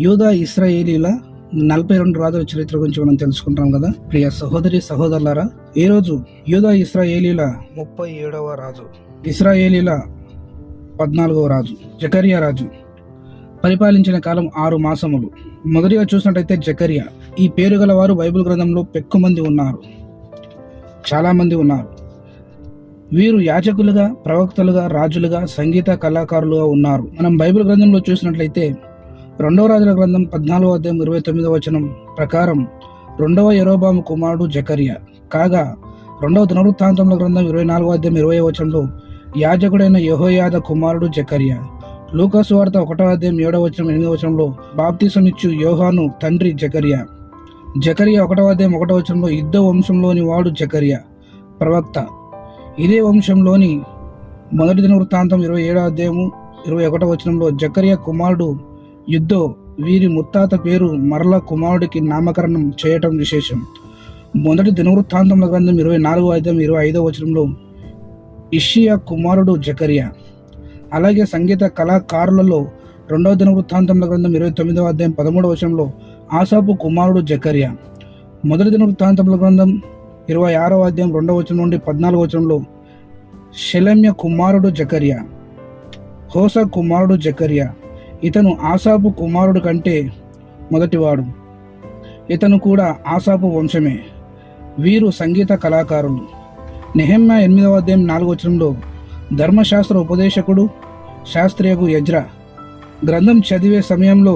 యూదా ఇశ్రాయేలీల 42 రాజుల చరిత్ర గురించి మనం తెలుసుకుంటాం కదా. ప్రియ సహోదరి సహోదరులారా, ఈరోజు యూదా ఇశ్రాయేలీల 37వ రాజు, ఇశ్రాయేలీల 14వ రాజు జకరియా రాజు పరిపాలించిన కాలం 6 మాసములు. మొదటిగా చూసినట్టయితే జకరియా. ఈ పేరు గల వారు బైబిల్ గ్రంథంలో పెక్కుమంది ఉన్నారు, చాలా మంది ఉన్నారు. వీరు యాజకులుగా, ప్రవక్తలుగా, రాజులుగా, సంగీత కళాకారులుగా ఉన్నారు. మనం బైబిల్ గ్రంథంలో చూసినట్లయితే 2వ రాజుల గ్రంథం 14వ అధ్యాయం 29వ వచనం ప్రకారం 2వ యెరోబాము కుమారుడు జకరియా కాగా, 2వ దినవృత్తాంతముల గ్రంథం 24వ అధ్యాయం 20వ వచనంలో యాజకుడైన యెహోయాద కుమారుడు జకరియా. లూకా సువార్త 1వ అధ్యాయం 7వ వచనం 8వ వచనంలో బాప్తిసమిచ్చు యోహాను తండ్రి జకరియా. జకరియా 1వ అధ్యాయం 1వ వచనంలో ఇద్దో వంశంలోని వాడు జకరియా ప్రవక్త. ఇదే వంశంలోని మొదటి దినవృత్తాంతం 27వ అధ్యాయము 21వ వచనంలో జకరియా కుమారుడు యుద్ధో. వీరి ముత్తాత పేరు మరల కుమారుడికి నామకరణం చేయటం విశేషం. మొదటి దినవృత్తాంతముల గ్రంథం 24వ అధ్యాయం 25వ వచనంలో ఇష్షియా కుమారుడు జకరియా. అలాగే సంగీత కళాకారులలో 2వ దినవృత్తాంతముల గ్రంథం 29వ అధ్యాయం 13వ వచనంలో ఆసాపు కుమారుడు జకరియా. మొదటి దినవృత్తాంతముల గ్రంథం 26వ అధ్యాయం 2వ వచనం నుండి 14వ వచనంలో షెలెమ్య కుమారుడు జకరియా. హోస కుమారుడు జకరియా. ఇతను ఆసాపు కుమారుడు కంటే మొదటివాడు. ఇతను కూడా ఆసాపు వంశమే. వీరు సంగీత కళాకారులు. నెహెమ్యా 8వ అధ్యాయం 4వ వచనంలో ధర్మశాస్త్ర ఉపదేశకుడు, శాస్త్రియకు ఎజ్రా గ్రంథం చదివే సమయంలో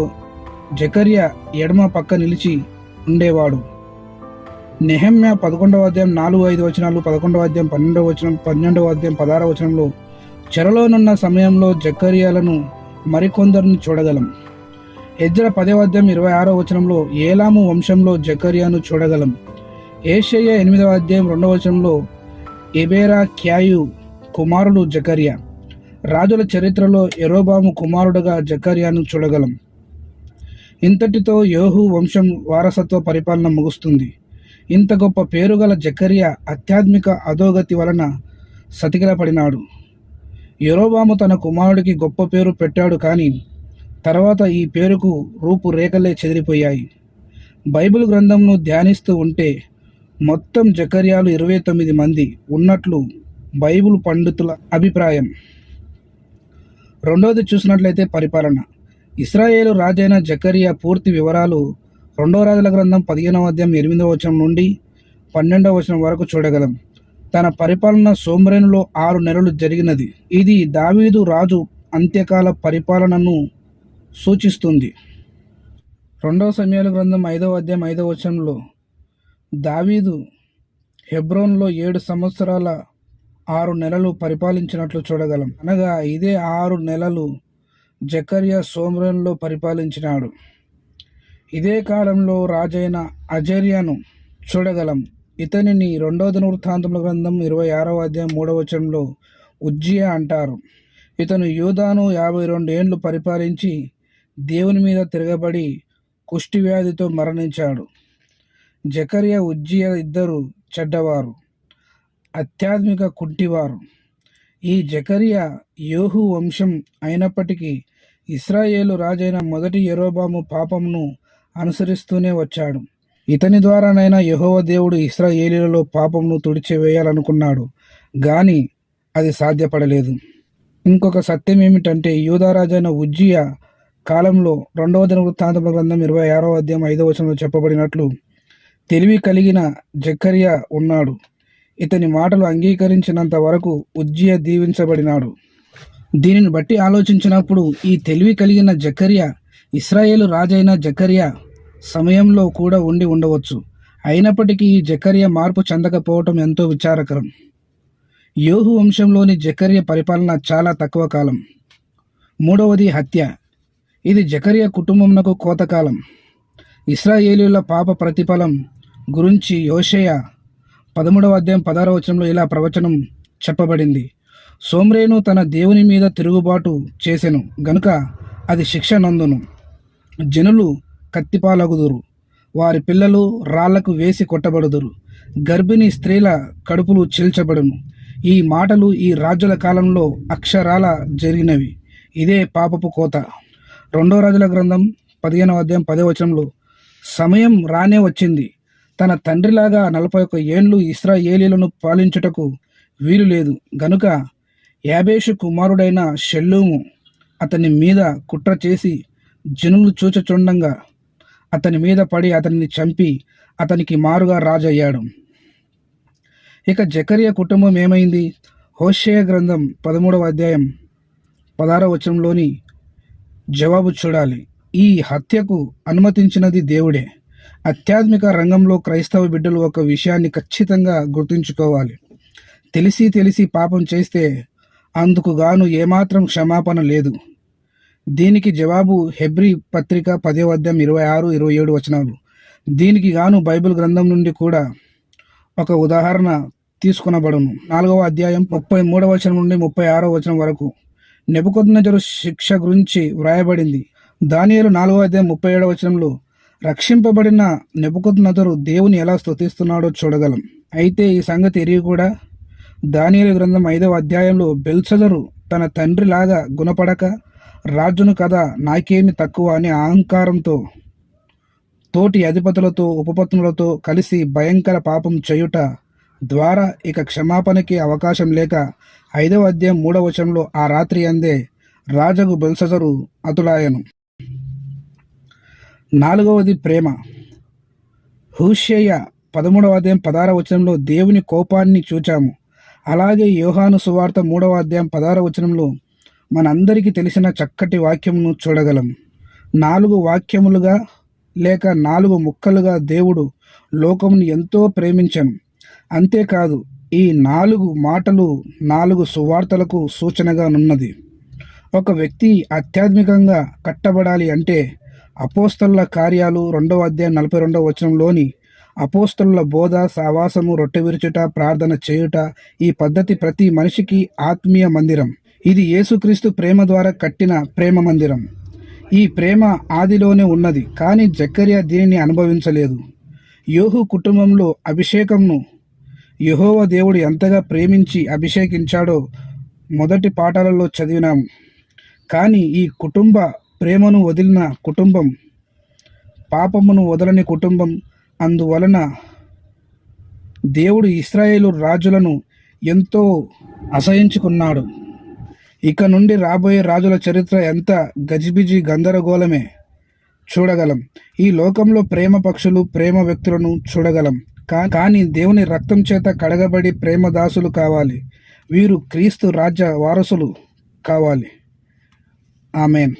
జకరియా ఎడమ పక్క నిలిచి ఉండేవాడు. నెహెమ్యా 11వ అధ్యాయం 4-5 వచనాలు, 11వ అధ్యాయం 12వ వచనం, 12వ అధ్యాయం 16వ వచనంలో చెరలోనున్న సమయంలో జకరియాలను మరికొందరిని చూడగలం. ఎజ్రా 10వ అధ్యాయం 26వ వచనంలో ఏలాము వంశంలో జకరియాను చూడగలం. ఏషయ్య 8వ అధ్యాయం 2వ వచనంలో ఎబేరా క్యాయు కుమారుడు జకరియా. రాజుల చరిత్రలో యెరోబాము కుమారుడుగా జకరియాను చూడగలం. ఇంతటితో యోహు వంశం వారసత్వ పరిపాలన ముగుస్తుంది. ఇంత గొప్ప పేరుగల జకరియా ఆధ్యాత్మిక అధోగతి వలన సతికిలపడినాడు. యెరోబాము తన కుమారుడికి గొప్ప పేరు పెట్టాడు, కానీ తర్వాత ఈ పేరుకు రూపురేఖలే చెదిరిపోయాయి. బైబిల్ గ్రంథంను ధ్యానిస్తూ ఉంటే మొత్తం జకర్యాలు 29 మంది ఉన్నట్లు బైబిల్ పండితుల అభిప్రాయం. రెండవది చూసినట్లయితే పరిపాలన. ఇశ్రాయేలు రాజైన జకరియా పూర్తి వివరాలు 2వ రాజుల గ్రంథం 15వ అధ్యాయం 8వ వచనం నుండి 12వ వచనం వరకు చూడగలం. తన పరిపాలన సోమ్రేనులో 6 నెలలు జరిగినది. ఇది దావీదు రాజు అంత్యకాల పరిపాలనను సూచిస్తుంది. 2వ సమూయేలు గ్రంథం 5వ అధ్యాయం 5వ వచనంలో దావీదు హెబ్రోన్లో 7 సంవత్సరాల 6 నెలలు పరిపాలించినట్లు చూడగలం. అనగా ఇదే 6 నెలలు జకరియా సోమ్రోనులో పరిపాలించినాడు. ఇదే కాలంలో రాజైన అజర్యాను చూడగలం. ఇతనిని 2వ దినవృత్తాంతముల గ్రంథం 26వ అధ్యాయం 3వ వచనంలో ఉజ్జియా అంటారు. ఇతను యూదాను 52 ఏండ్లు పరిపాలించి దేవుని మీద తిరగబడి కుష్టి వ్యాధితో మరణించాడు. జకరియా, ఉజ్జియా ఇద్దరు చెడ్డవారు, ఆధ్యాత్మిక కుంటివారు. ఈ జకరియా యోహు వంశం అయినప్పటికీ ఇశ్రాయేలు రాజైన మొదటి యెరోబాము పాపమును అనుసరిస్తూనే వచ్చాడు. ఇతని ద్వారానైనా యెహోవా దేవుడు ఇశ్రాయేలీలలో పాపమును తుడిచివేయాలనుకున్నాడు, కానీ అది సాధ్యపడలేదు. ఇంకొక సత్యం ఏమిటంటే యూదా రాజైన ఉజ్జియా కాలంలో 2వ దినవృత్తాంతముల గ్రంథం 26వ అధ్యాయం 5వ వచనంలో చెప్పబడినట్లు తెలివి కలిగిన జకరియా ఉన్నాడు. ఇతని మాటలు అంగీకరించినంత వరకు ఉజ్జియా దీవించబడినాడు. దీనిని బట్టి ఆలోచించినప్పుడు ఈ తెలివి కలిగిన జకరియా ఇశ్రాయేలు రాజైన జకరియా సమయంలో కూడా ఉండి ఉండవచ్చు. అయినప్పటికీ ఈ జకరియా మార్పు చెందకపోవటం ఎంతో విచారకరం. యోహు వంశంలోని జకరియా పరిపాలన చాలా తక్కువ కాలం. మూడవది హత్య. ఇది జకరియా కుటుంబమునకు కోతకాలం. ఇశ్రాయేలీయుల పాప ప్రతిఫలం గురించి హోషేయ 13వ అధ్యాయం 16వ వచనంలో ఇలా ప్రవచనం చెప్పబడింది. సోమ్రేను తన దేవుని మీద తిరుగుబాటు చేసెను గనుక అది శిక్ష నందును. జనులు కత్తిపాలగుదురు, వారి పిల్లలు రాళ్లకు వేసి కొట్టబడుదురు, గర్భిణీ స్త్రీల కడుపులు చీల్చబడును. ఈ మాటలు ఈ రాజుల కాలంలో అక్షరాల జరిగినవి. ఇదే పాపపు కోత. 2వ రాజుల గ్రంథం 15వ అధ్యాయం 10వ వచనంలో, సమయం రానే వచ్చింది, తన తండ్రిలాగా 41 ఏండ్లు ఇశ్రాయేలీయులను పాలించుటకు వీలు లేదు గనుక యాబేషు కుమారుడైన షల్లూము అతని మీద కుట్ర చేసి జనులు చూచుచుండంగా అతని మీద పడి అతనిని చంపి అతనికి మారుగా రాజయ్యాడు. ఇక జకరియా కుటుంబం ఏమైంది? హోషేయ గ్రంథం 13వ అధ్యాయం 16వ వచనంలోని జవాబు చూడాలి. ఈ హత్యకు అనుమతించినది దేవుడే. ఆధ్యాత్మిక రంగంలో క్రైస్తవ బిడ్డలు ఒక విషయాన్ని ఖచ్చితంగా గుర్తుంచుకోవాలి. తెలిసి పాపం చేస్తే అందుకు గాను ఏమాత్రం క్షమాపణ లేదు. దీనికి జవాబు హెబ్రీ పత్రిక 10వ అధ్యాయం 26-27 వచనాలు. దీనికి గాను బైబిల్ గ్రంథం నుండి కూడా ఒక ఉదాహరణ తీసుకొనబడును. 4వ అధ్యాయం 33వ వచనం నుండి 36వ వచనం వరకు నెబుకద్నెజరు శిక్ష గురించి వ్రాయబడింది. దానియేలు 4వ అధ్యాయం 37వ వచనంలో రక్షింపబడిన నెబుకద్నెజరు దేవుని ఎలా స్తుతిస్తున్నాడో చూడగలం. అయితే ఈ సంగతి ఎరిగి కూడా దానియేలు గ్రంథం 5వ అధ్యాయంలో బెల్షజరు తన తండ్రి లాగా గుణపడక రాజును కదా నాకేమి తక్కువ అనే అహంకారంతో తోటి అధిపతులతో ఉపపత్నులతో కలిసి భయంకర పాపం చేయుట ద్వారా ఇక క్షమాపణకి అవకాశం లేక 5వ అధ్యాయం 3వ వచనంలో ఆ రాత్రి అందే రాజగు బెల్షజరు అతులాయను. 4వది ప్రేమ. హోషేయ 13వ అధ్యాయం 16వ వచనంలో దేవుని కోపాన్ని చూచాము. అలాగే యోహాను సువార్త 3వ అధ్యాయం 16వ వచనంలో మనందరికీ తెలిసిన చక్కటి వాక్యమును చూడగలం. 4 వాక్యములుగా లేక 4 ముక్కలుగా దేవుడు లోకమును ఎంతో ప్రేమించను. అంతేకాదు ఈ 4 మాటలు 4 సువార్తలకు సూచనగా నున్నది. ఒక వ్యక్తి ఆధ్యాత్మికంగా కట్టబడాలి అంటే అపోస్తలుల కార్యాలు 2వ అధ్యాయం 42వ వచనంలోని అపోస్తలుల బోధ, సావాసము, రొట్టె విరుచుట, ప్రార్థన చేయుట, ఈ పద్ధతి ప్రతి మనిషికి ఆత్మీయ మందిరం. ఇది యేసుక్రీస్తు ప్రేమ ద్వారా కట్టిన ప్రేమ మందిరం. ఈ ప్రేమ ఆదిలోనే ఉన్నది, కానీ జకరియా దీనిని అనుభవించలేదు. యోహు కుటుంబంలో అభిషేకంను యెహోవా దేవుడు ఎంతగా ప్రేమించి అభిషేకించాడో మొదటి పాఠాలలో చదివినాము. కానీ ఈ కుటుంబ ప్రేమను వదిలిన కుటుంబం పాపమును వదలని కుటుంబం. అందువలన దేవుడు ఇశ్రాయేలు రాజులను ఎంతో అసహించుకున్నాడు. ఇక నుండి రాబోయే రాజుల చరిత్ర ఎంత గజిబిజి గందరగోళమే చూడగలం. ఈ లోకంలో ప్రేమ పక్షులు, ప్రేమ వ్యక్తులను చూడగలం. కానీ దేవుని రక్తం చేత కడగబడి ప్రేమ దాసులు కావాలి. వీరు క్రీస్తు రాజ్య వారసులు కావాలి. ఆమేన్.